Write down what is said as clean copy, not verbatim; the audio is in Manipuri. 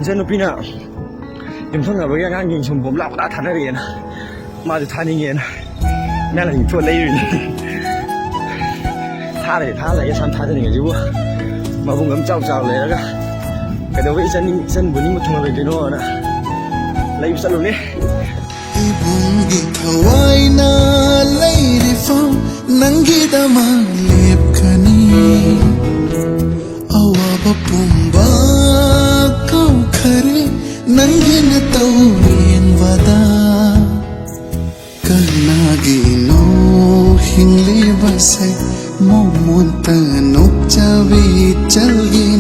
이제 누피나 ꯌꯨꯝꯊꯪꯅꯕꯒꯤ ꯑꯉꯥꯡꯁꯤꯡ ꯁꯨꯝ ꯕꯣꯝ ꯂꯥꯞꯄꯗ ꯊꯥꯅꯔꯛꯑꯦꯅ ꯃꯥꯁꯨ ꯊꯥꯅꯤꯡꯉꯦꯅ ꯅꯪꯅ ꯌꯨꯝꯊꯣꯛ ꯂꯩꯔꯤꯅꯤ ꯊꯥꯔꯒꯦ ꯁꯥꯝ ꯊꯥꯖꯅꯤꯡꯉꯁꯤꯕꯨ ꯃꯕꯨꯡ ꯑꯃ ꯆꯥꯎ ꯂꯩꯔꯒ ꯀꯩꯗꯧꯕ ꯏꯆꯟꯕꯨ ꯅꯤꯡꯕ ꯊꯨꯡꯍꯜꯂꯣꯏꯗꯣꯏꯅꯣꯅ ꯂꯩꯕ ꯆꯠꯂꯨꯅꯦ 이bun기 타와이나 레이리팜 낭기다마 lep카니 아와바 뿜바 카우카리 낭기나 타우인바다 까나기노 힝리바세 모문타 녹자비 짤기